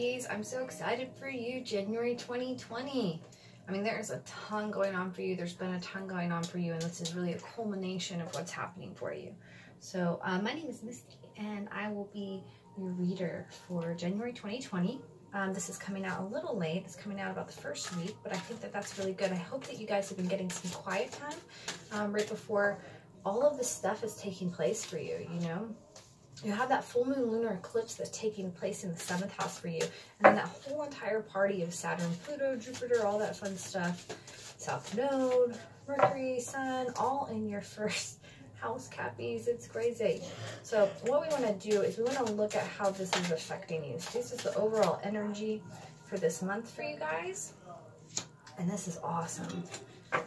Cappies, I'm so excited for you, January 2020. I mean, there's a ton going on for you. There's been a ton going on for you, and this is really a culmination of what's happening for you. So my name is Misty, and I will be your reader for January 2020. This is coming out a little late. It's coming out about the first week, but I think that that's really good. I hope that you guys have been getting some quiet time right before all of this stuff is taking place for you, you know? You have that full moon lunar eclipse that's taking place in the 7th house for you. And then that whole entire party of Saturn, Pluto, Jupiter, all that fun stuff. South Node, Mercury, Sun, all in your first house, Cappies. It's crazy. So what we want to do is we want to look at how this is affecting you. So this is the overall energy for this month for you guys. And this is awesome.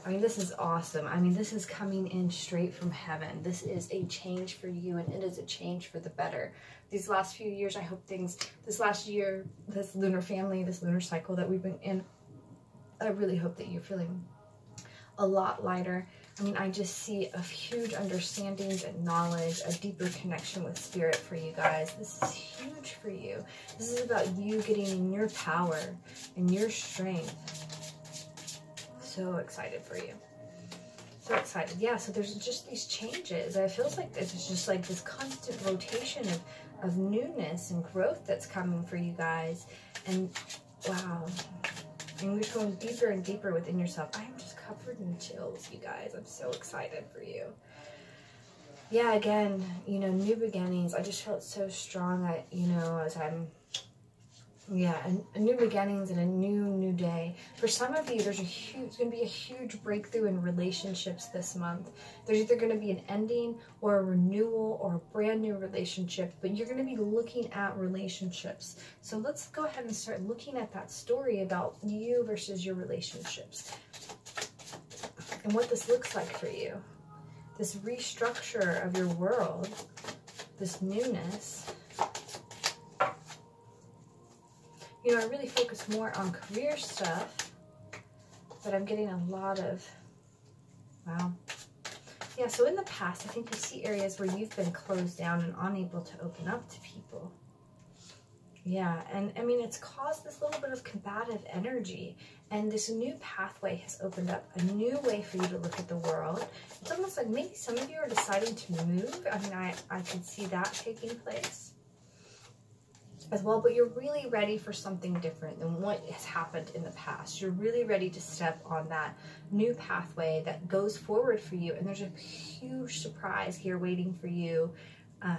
I mean, this is awesome. I mean, this is coming in straight from heaven. This is a change for you, and it is a change for the better. These last few years, I hope things, this last year, this lunar family, this lunar cycle that we've been in, I really hope that you're feeling a lot lighter. I mean, I just see a huge understandings and knowledge, a deeper connection with spirit for you guys. This is huge for you. This is about you getting in your power and your strength. So excited for you. So excited. Yeah, so there's just these changes. It feels like it's just like this constant rotation of newness and growth that's coming for you guys. And wow. And you're just going deeper and deeper within yourself. I am just covered in chills, you guys. I'm so excited for you. Yeah, again, you know, new beginnings. I just felt so strong, you know, as I'm, yeah, a new beginnings and a new day. For some of you, there's it's going to be a huge breakthrough in relationships this month. There's either going to be an ending or a renewal or a brand new relationship, but you're going to be looking at relationships. So let's go ahead and start looking at that story about you versus your relationships and what this looks like for you. This restructure of your world, this newness. You know, I really focus more on career stuff, but I'm getting a lot of, wow. Yeah, so in the past, I think you see areas where you've been closed down and unable to open up to people. Yeah, and I mean, it's caused this little bit of combative energy, and this new pathway has opened up a new way for you to look at the world. It's almost like maybe some of you are deciding to move. I mean, I can see that taking place as well, but you're really ready for something different than what has happened in the past. You're really ready to step on that new pathway that goes forward for you, and there's a huge surprise here waiting for you.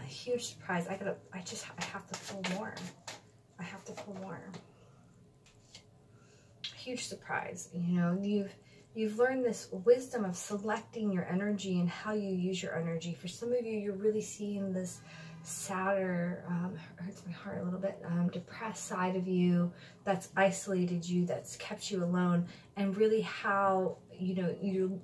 Huge surprise. I have to pull more. I have to pull more. Huge surprise. You know, you've learned this wisdom of selecting your energy and how you use your energy. For some of you, you're really seeing this sadder, hurts my heart a little bit, depressed side of you that's isolated you, that's kept you alone, and really how, you know,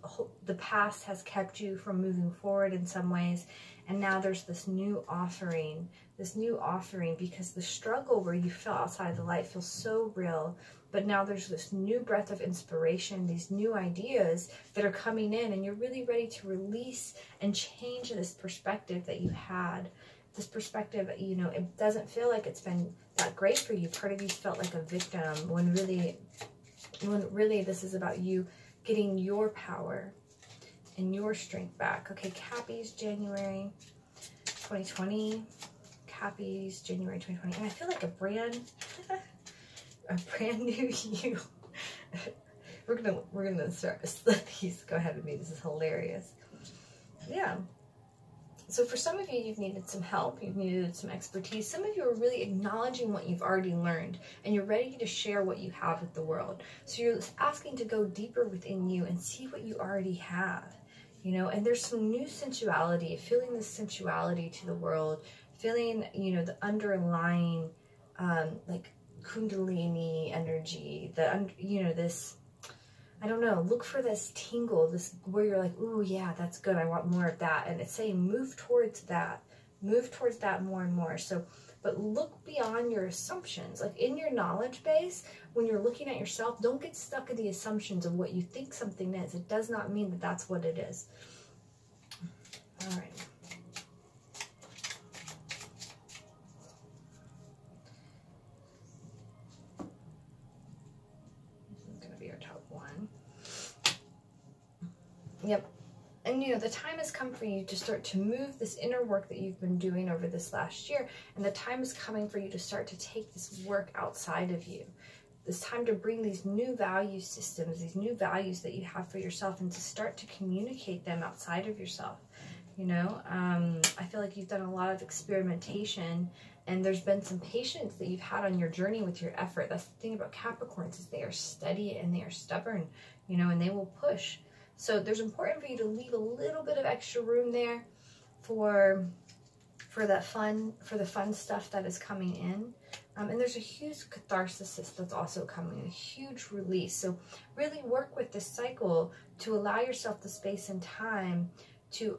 the past has kept you from moving forward in some ways. And now there's this new offering because the struggle where you fell outside of the light feels so real. But now there's this new breath of inspiration, these new ideas that are coming in, and you're really ready to release and change this perspective that you had. This perspective, you know, it doesn't feel like it's been that great for you. Part of you felt like a victim when really this is about you getting your power and your strength back. Okay, Cappies, January 2020. Cappies, January 2020. And I feel like a brand new you. We're gonna start. Please go ahead with me. This is hilarious. Yeah. So for some of you, you've needed some help, you've needed some expertise. Some of you are really acknowledging what you've already learned, and you're ready to share what you have with the world. So you're asking to go deeper within you and see what you already have, you know, and there's some new sensuality, feeling this sensuality to the world, feeling, you know, the underlying, like Kundalini energy, you know, this, I don't know, look for this tingle, this where you're like, ooh, yeah, that's good. I want more of that. And it's saying move towards that more and more. So, but look beyond your assumptions. Like in your knowledge base, when you're looking at yourself, don't get stuck in the assumptions of what you think something is. It does not mean that that's what it is. All right. And, you know, the time has come for you to start to move this inner work that you've been doing over this last year. And the time is coming for you to start to take this work outside of you. It's time to bring these new value systems, these new values that you have for yourself, and to start to communicate them outside of yourself. You know, I feel like you've done a lot of experimentation, and there's been some patience that you've had on your journey with your effort. That's the thing about Capricorns, is they are steady and they are stubborn, you know, and they will push. So there's important for you to leave a little bit of extra room there for the fun stuff that is coming in. And there's a huge catharsis that's also coming, a huge release. So really work with this cycle to allow yourself the space and time to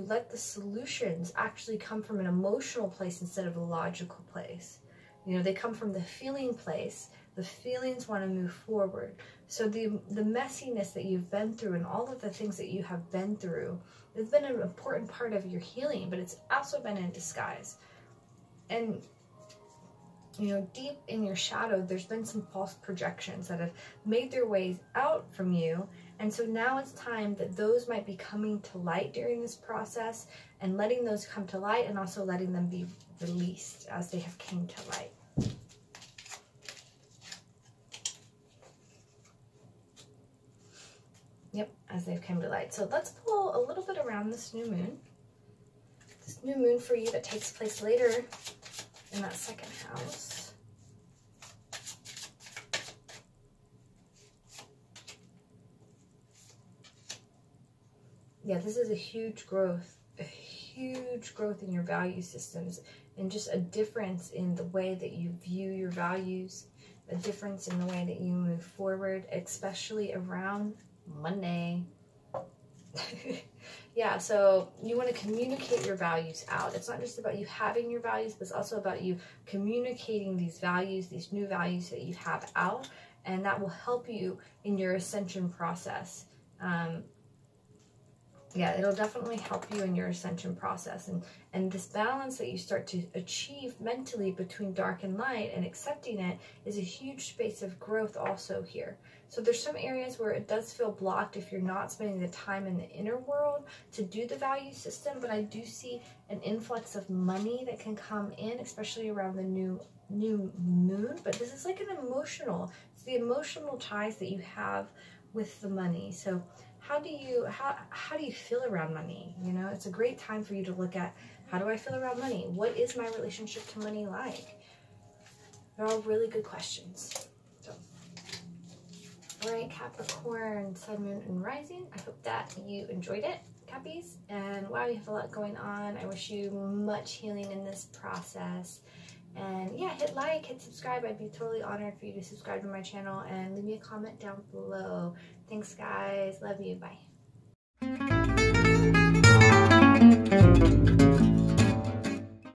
let the solutions actually come from an emotional place instead of a logical place. You know, they come from the feeling place. The feelings want to move forward. So the messiness that you've been through and all of the things that you have been through has been an important part of your healing, but it's also been in disguise. And, you know, deep in your shadow, there's been some false projections that have made their ways out from you. And so now it's time that those might be coming to light during this process, and letting those come to light, and also letting them be released as they have came to light. Yep, as they've come to light. So let's pull a little bit around this new moon. This new moon for you that takes place later in that second house. Yeah, this is a huge growth in your value systems, and just a difference in the way that you view your values, a difference in the way that you move forward, especially around Monday. Yeah, so you want to communicate your values out. It's not just about you having your values, but it's also about you communicating these values, these new values that you have out, and that will help you in your ascension process. Yeah, it'll definitely help you in your ascension process. And this balance that you start to achieve mentally between dark and light and accepting it is a huge space of growth also here. So there's some areas where it does feel blocked if you're not spending the time in the inner world to do the value system, but I do see an influx of money that can come in, especially around the new moon. But this is like an emotional, it's the emotional ties that you have with the money. So how do you feel around money? You know, it's a great time for you to look at, how do I feel around money? What is my relationship to money like? They're all really good questions. So, all right, Capricorn, Sun, Moon, and Rising. I hope that you enjoyed it, Cappies. And wow, you have a lot going on. I wish you much healing in this process. And yeah, hit like, hit subscribe. I'd be totally honored for you to subscribe to my channel, and leave me a comment down below. Thanks, guys. Love you. Bye.